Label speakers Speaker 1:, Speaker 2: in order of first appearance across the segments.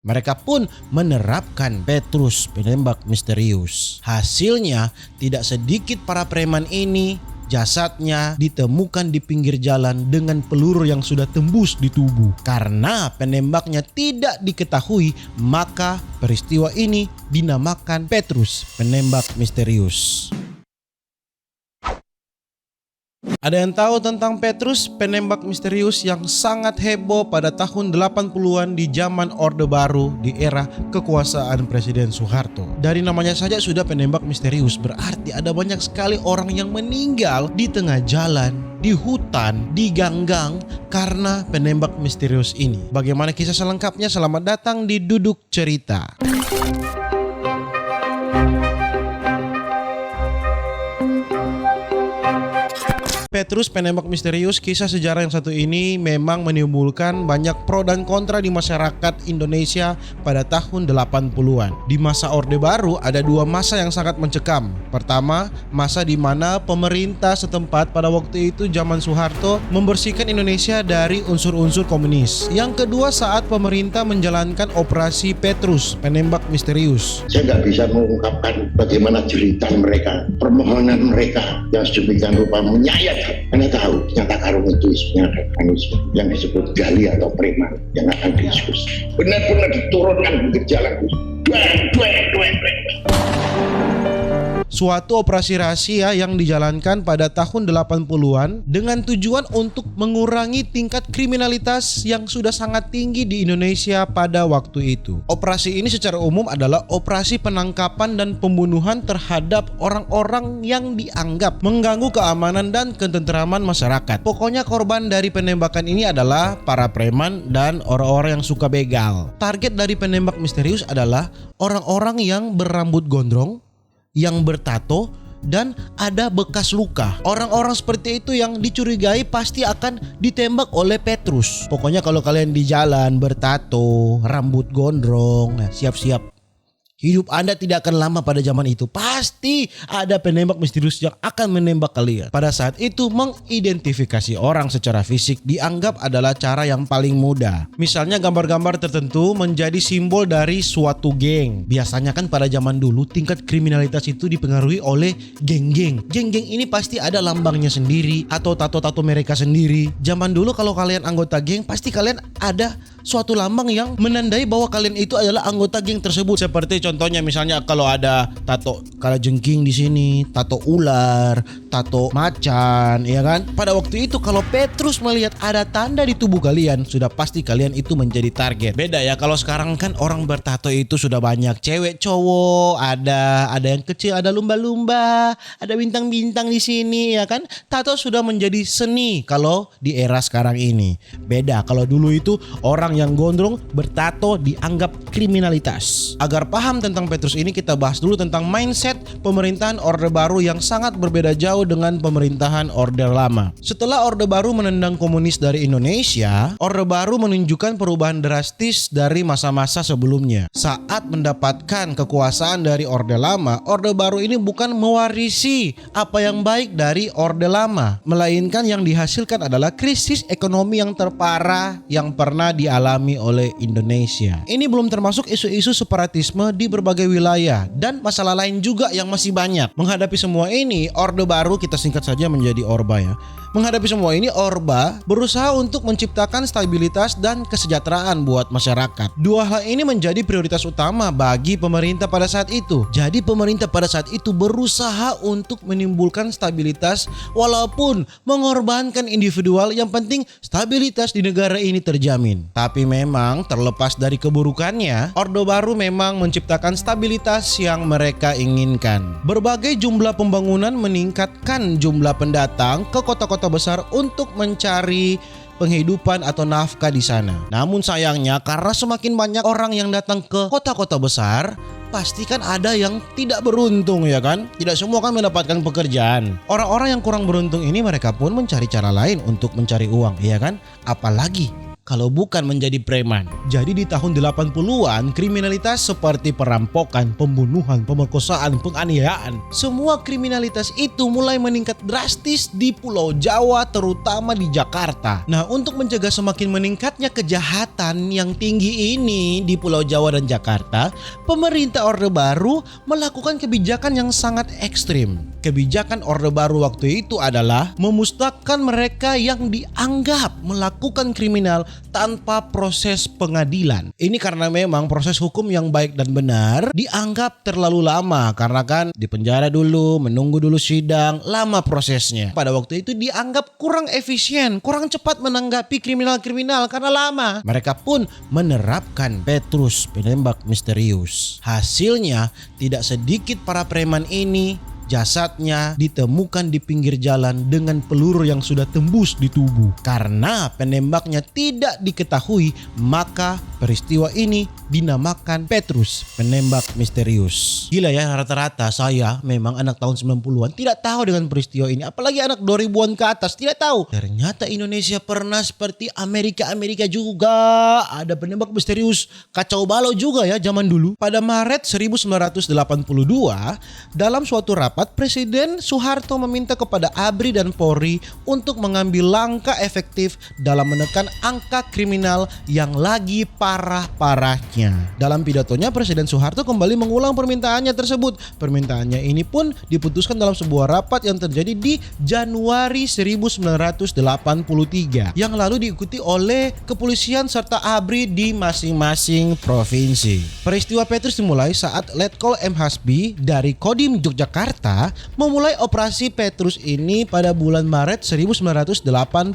Speaker 1: Mereka pun menerapkan Petrus, penembak misterius. Hasilnya, tidak sedikit para preman ini jasadnya ditemukan di pinggir jalan dengan peluru yang sudah tembus di tubuh. Karena penembaknya tidak diketahui, maka peristiwa ini dinamakan Petrus, penembak misterius. Ada yang tahu tentang Petrus, penembak misterius yang sangat heboh pada tahun 80-an di zaman Orde Baru di era kekuasaan Presiden Soeharto. Dari namanya saja sudah penembak misterius, berarti ada banyak sekali orang yang meninggal di tengah jalan, di hutan, di ganggang karena penembak misterius ini. Bagaimana kisah selengkapnya? Selamat datang di Duduk Cerita. Petrus, penembak misterius, kisah sejarah yang satu ini memang menimbulkan banyak pro dan kontra di masyarakat Indonesia pada tahun 80-an. Di masa Orde Baru ada dua masa yang sangat mencekam. Pertama, masa di mana pemerintah setempat pada waktu itu zaman Soeharto membersihkan Indonesia dari unsur-unsur komunis. Yang kedua, saat pemerintah menjalankan operasi Petrus, penembak misterius.
Speaker 2: Saya nggak bisa mengungkapkan bagaimana cerita mereka, permohonan mereka yang sedemikian rupa menyayat. Anda tahu ternyata karung itu isinya ada manusia yang disebut gali atau preman yang akan diskusi. Benar-benar diturunkan ke jalan.
Speaker 1: Suatu operasi rahasia yang dijalankan pada tahun 80-an dengan tujuan untuk mengurangi tingkat kriminalitas yang sudah sangat tinggi di Indonesia pada waktu itu. Operasi ini secara umum adalah operasi penangkapan dan pembunuhan terhadap orang-orang yang dianggap mengganggu keamanan dan ketentraman masyarakat. Pokoknya korban dari penembakan ini adalah para preman dan orang-orang yang suka begal. Target dari penembak misterius adalah orang-orang yang berambut gondrong, yang bertato, dan ada bekas luka. Orang-orang seperti itu yang dicurigai pasti akan ditembak oleh Petrus. Pokoknya kalau kalian di jalan bertato, rambut gondrong, siap-siap. Hidup Anda tidak akan lama pada zaman itu. Pasti ada penembak misterius yang akan menembak kalian. Pada saat itu, mengidentifikasi orang secara fisik dianggap adalah cara yang paling mudah. Misalnya gambar-gambar tertentu menjadi simbol dari suatu geng. Biasanya kan pada zaman dulu tingkat kriminalitas itu dipengaruhi oleh geng-geng. Geng-geng ini pasti ada lambangnya sendiri atau tato-tato mereka sendiri. Zaman dulu kalau kalian anggota geng, pasti kalian ada suatu lambang yang menandai bahwa kalian itu adalah anggota geng tersebut. Seperti contohnya misalnya kalau ada tato kalajengking di sini, tato ular, tato macan, ya kan? Pada waktu itu kalau Petrus melihat ada tanda di tubuh kalian, sudah pasti kalian itu menjadi target. Beda ya kalau sekarang kan orang bertato itu sudah banyak, cewek, cowok, ada yang kecil, ada lumba-lumba, ada bintang-bintang di sini, ya kan? Tato sudah menjadi seni kalau di era sekarang ini. Beda kalau dulu itu orang yang gondrong bertato dianggap kriminalitas. Agar paham tentang Petrus ini, kita bahas dulu tentang mindset pemerintahan Orde Baru yang sangat berbeda jauh dengan pemerintahan Orde Lama. Setelah Orde Baru menendang komunis dari Indonesia, Orde Baru menunjukkan perubahan drastis dari masa-masa sebelumnya. Saat mendapatkan kekuasaan dari Orde Lama, Orde Baru ini bukan mewarisi apa yang baik dari Orde Lama, melainkan yang dihasilkan adalah krisis ekonomi yang terparah yang pernah dialami oleh Indonesia. Ini belum termasuk isu-isu separatisme di berbagai wilayah dan masalah lain juga yang masih banyak. Menghadapi semua ini, Orde Baru, kita singkat saja menjadi Orba ya. Menghadapi semua ini, Orba berusaha untuk menciptakan stabilitas dan kesejahteraan buat masyarakat. Dua hal ini menjadi prioritas utama bagi pemerintah pada saat itu. Jadi pemerintah pada saat itu berusaha untuk menimbulkan stabilitas walaupun mengorbankan individual, yang penting stabilitas di negara ini terjamin. Tapi memang terlepas dari keburukannya, Orde Baru memang menciptakan stabilitas yang mereka inginkan. Berbagai jumlah pembangunan meningkatkan jumlah pendatang ke kota-kota besar untuk mencari penghidupan atau nafkah di sana. Namun sayangnya karena semakin banyak orang yang datang ke kota-kota besar, pasti kan ada yang tidak beruntung, ya kan? Tidak semua kan mendapatkan pekerjaan. Orang-orang yang kurang beruntung ini mereka pun mencari cara lain untuk mencari uang, ya kan? Apalagi kalau bukan menjadi preman? Jadi di tahun 80-an, kriminalitas seperti perampokan, pembunuhan, pemerkosaan, penganiayaan, semua kriminalitas itu mulai meningkat drastis di Pulau Jawa, terutama di Jakarta. Nah, untuk mencegah semakin meningkatnya kejahatan yang tinggi ini di Pulau Jawa dan Jakarta, pemerintah Orde Baru melakukan kebijakan yang sangat ekstrim. Kebijakan Orde Baru waktu itu adalah memusnahkan mereka yang dianggap melakukan kriminal tanpa proses pengadilan. Ini karena memang proses hukum yang baik dan benar dianggap terlalu lama, karena kan dipenjara dulu, menunggu dulu sidang, lama prosesnya. Pada waktu itu dianggap kurang efisien, kurang cepat menanggapi kriminal-kriminal karena lama. Mereka pun menerapkan Petrus, penembak misterius. Hasilnya tidak sedikit para preman ini jasadnya ditemukan di pinggir jalan dengan peluru yang sudah tembus di tubuh. Karena penembaknya tidak diketahui, maka peristiwa ini dinamakan Petrus, penembak misterius. Gila ya, rata-rata saya memang anak tahun 90-an tidak tahu dengan peristiwa ini. Apalagi anak 2000-an ke atas tidak tahu. Ternyata Indonesia pernah seperti Amerika juga. Ada penembak misterius kacau balau juga ya zaman dulu. Pada Maret 1982, dalam suatu rapat, Presiden Soeharto meminta kepada ABRI dan Polri untuk mengambil langkah efektif dalam menekan angka kriminal yang lagi parah-parahnya. Dalam pidatonya, Presiden Soeharto kembali mengulang permintaannya tersebut. Permintaannya ini pun diputuskan dalam sebuah rapat yang terjadi di Januari 1983 yang lalu diikuti oleh kepolisian serta ABRI di masing-masing provinsi. Peristiwa Petrus dimulai saat Letkol M. Hasbi dari Kodim Yogyakarta memulai operasi Petrus ini pada bulan Maret 1983.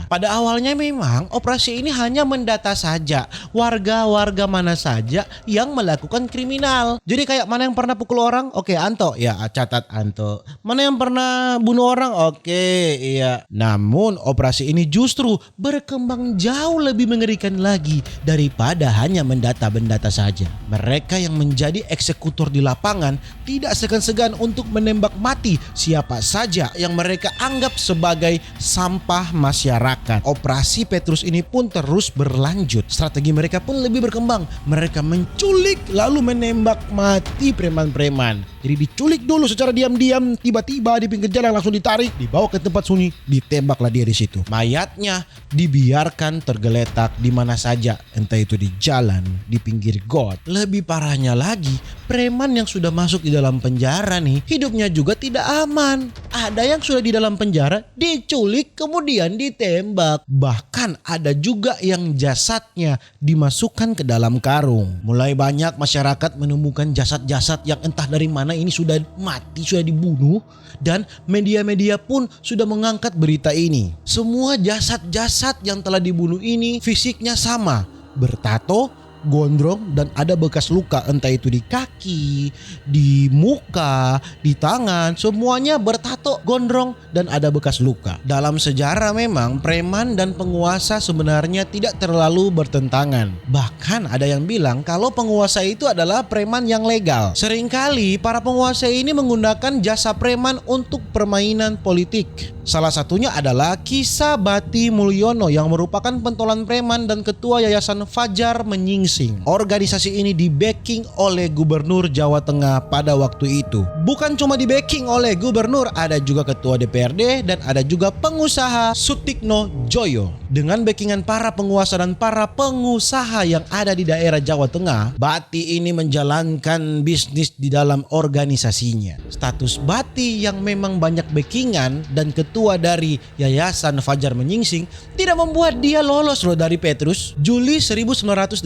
Speaker 1: Pada awalnya memang operasi ini hanya mendata saja warga-warga mana saja yang melakukan kriminal. Jadi kayak mana yang pernah pukul orang? Oke, Anto. Ya, catat Anto. Mana yang pernah bunuh orang? Oke, iya. Namun operasi ini justru berkembang jauh lebih mengerikan lagi daripada hanya mendata saja. Mereka yang menjadi eksekutor di lapangan tidak segan-segan untuk menembak mati siapa saja yang mereka anggap sebagai sampah masyarakat. Operasi Petrus ini pun terus berlanjut. Strategi mereka pun lebih berkembang. Mereka menculik lalu menembak mati preman-preman. Jadi diculik dulu secara diam-diam, tiba-tiba di pinggir jalan langsung ditarik, dibawa ke tempat sunyi, ditembaklah dia di situ. Mayatnya dibiarkan tergeletak di mana saja, entah itu di jalan, di pinggir got. Lebih parahnya lagi, preman yang sudah masuk di dalam penjara nih, hidupnya juga tidak aman. Ada yang sudah di dalam penjara, diculik kemudian ditembak. Bahkan ada juga yang jasadnya dimasukkan ke dalam karung. Mulai banyak masyarakat menemukan jasad-jasad yang entah dari mana ini sudah mati, sudah dibunuh, dan media-media pun sudah mengangkat berita ini. Semua jasad-jasad yang telah dibunuh ini fisiknya sama, bertato, gondrong, dan ada bekas luka, entah itu di kaki, di muka, di tangan, semuanya bertato, gondrong, dan ada bekas luka. Dalam sejarah memang preman dan penguasa sebenarnya tidak terlalu bertentangan. Bahkan ada yang bilang kalau penguasa itu adalah preman yang legal. Seringkali para penguasa ini menggunakan jasa preman untuk permainan politik. Salah satunya adalah Kisah Bati Mulyono yang merupakan pentolan preman dan ketua Yayasan Fajar Menyingsing. Organisasi ini di-backing oleh Gubernur Jawa Tengah pada waktu itu. Bukan cuma di-backing oleh gubernur, ada juga ketua DPRD dan ada juga pengusaha Sutikno Joyo. Dengan backingan para penguasa dan para pengusaha yang ada di daerah Jawa Tengah, Bati ini menjalankan bisnis di dalam organisasinya. Status Bati yang memang banyak backingan dan ketua dari Yayasan Fajar Menyingsing tidak membuat dia lolos loh dari Petrus. Juli 1983,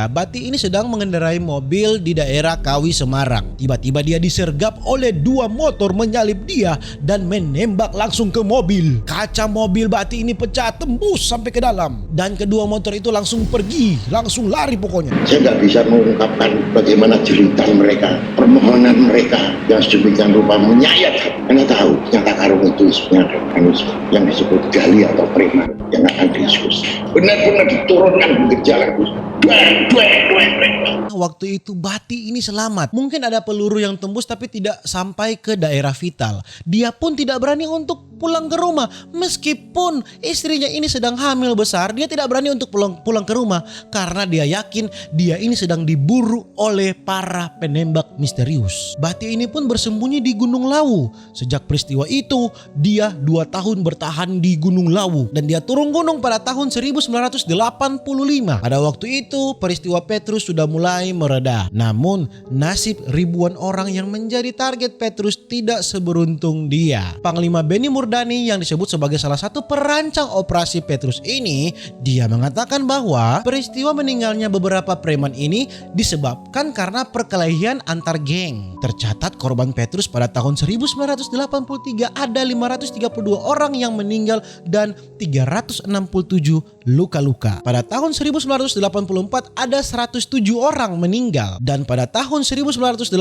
Speaker 1: Bati ini sedang mengendarai mobil di daerah Kawi, Semarang. Tiba-tiba dia disergap oleh dua motor menyalip dia dan menembak langsung ke mobil. Kaca mobil Bati ini pecah tembus sampai ke dalam dan kedua motor itu langsung pergi, langsung lari pokoknya.
Speaker 2: Saya nggak bisa mengungkapkan bagaimana jeritan mereka, permohonan mereka yang sedemikian rupa menyayat. Karena tahu ternyata karung itu isinya adalah manusia yang disebut gali atau preman yang akan diskusi. Benar-benar diturunkan ke jalan.
Speaker 1: waktu itu Bati ini selamat. Mungkin ada peluru yang tembus tapi tidak sampai ke daerah vital. Dia pun tidak berani untuk pulang ke rumah. Meskipun istrinya ini sedang hamil besar, dia tidak berani untuk pulang ke rumah karena dia yakin dia ini sedang diburu oleh para penembak misterius. Bati ini pun bersembunyi di Gunung Lawu. Sejak peristiwa itu, dia 2 tahun bertahan di Gunung Lawu dan dia turun gunung pada tahun 1985. Pada waktu itu, peristiwa Petrus sudah mulai mereda. Namun, nasib ribuan orang yang menjadi target Petrus tidak seberuntung dia. Panglima Benny Murdani yang disebut sebagai salah satu perancang operasi Petrus ini, dia mengatakan bahwa peristiwa meninggalnya beberapa preman ini disebabkan karena perkelahian antar geng. Tercatat korban Petrus pada tahun 1983 ada 532 orang yang meninggal dan 367 luka-luka. Pada tahun 1984 ada 107 orang meninggal dan pada tahun 1985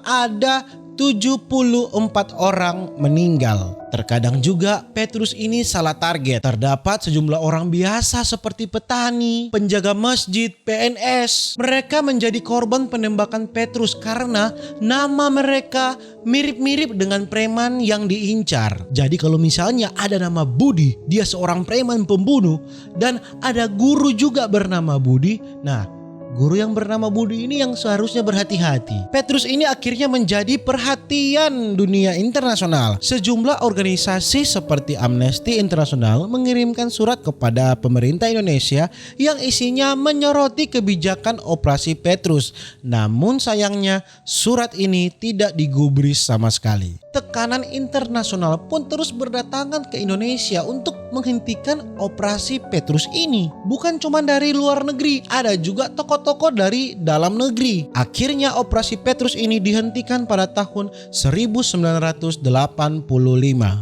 Speaker 1: ada 74 orang meninggal. Terkadang juga Petrus ini salah target. Terdapat sejumlah orang biasa seperti petani, penjaga masjid, PNS. Mereka menjadi korban penembakan Petrus karena nama mereka mirip-mirip dengan preman yang diincar. Jadi kalau misalnya ada nama Budi, dia seorang preman pembunuh, dan ada guru juga bernama Budi, nah guru yang bernama Budi ini yang seharusnya berhati-hati. Petrus ini akhirnya menjadi perhatian dunia internasional. Sejumlah organisasi seperti Amnesty International mengirimkan surat kepada pemerintah Indonesia yang isinya menyoroti kebijakan operasi Petrus. Namun sayangnya surat ini tidak digubris sama sekali. Tekanan internasional pun terus berdatangan ke Indonesia untuk menghentikan operasi Petrus ini. Bukan cuma dari luar negeri, ada juga tokoh-tokoh dari dalam negeri. Akhirnya operasi Petrus ini dihentikan pada tahun 1985.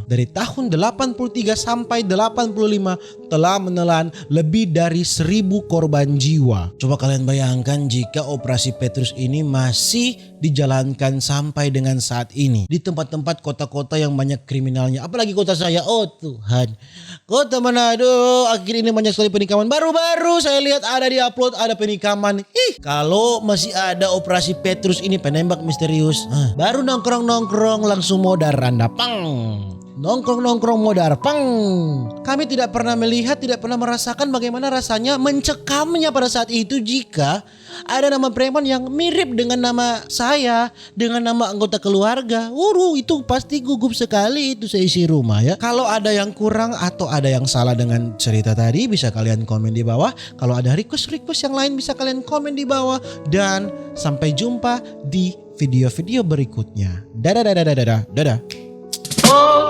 Speaker 1: Dari tahun 83 sampai 85 telah menelan lebih dari 1.000 korban jiwa. Coba kalian bayangkan jika operasi Petrus ini masih dijalankan sampai dengan saat ini di tempat-tempat kota-kota yang banyak kriminalnya, apalagi kota saya. Oh Tuhan, kota Manado akhir ini banyak sekali penikaman. Baru-baru saya lihat ada di upload ada penikaman. Kalau masih ada operasi Petrus ini penembak misterius, baru nongkrong-nongkrong langsung modar Anda, pang. Nongkrong-nongkrong modar, pang. Kami tidak pernah melihat, tidak pernah merasakan bagaimana rasanya mencekamnya pada saat itu jika ada nama preman yang mirip dengan nama saya, dengan nama anggota keluarga. Itu pasti gugup sekali itu seisi rumah ya. Kalau ada yang kurang atau ada yang salah dengan cerita tadi, bisa kalian komen di bawah. Kalau ada request-request yang lain bisa kalian komen di bawah. Dan sampai jumpa di video-video berikutnya. Dadah.
Speaker 3: Oh,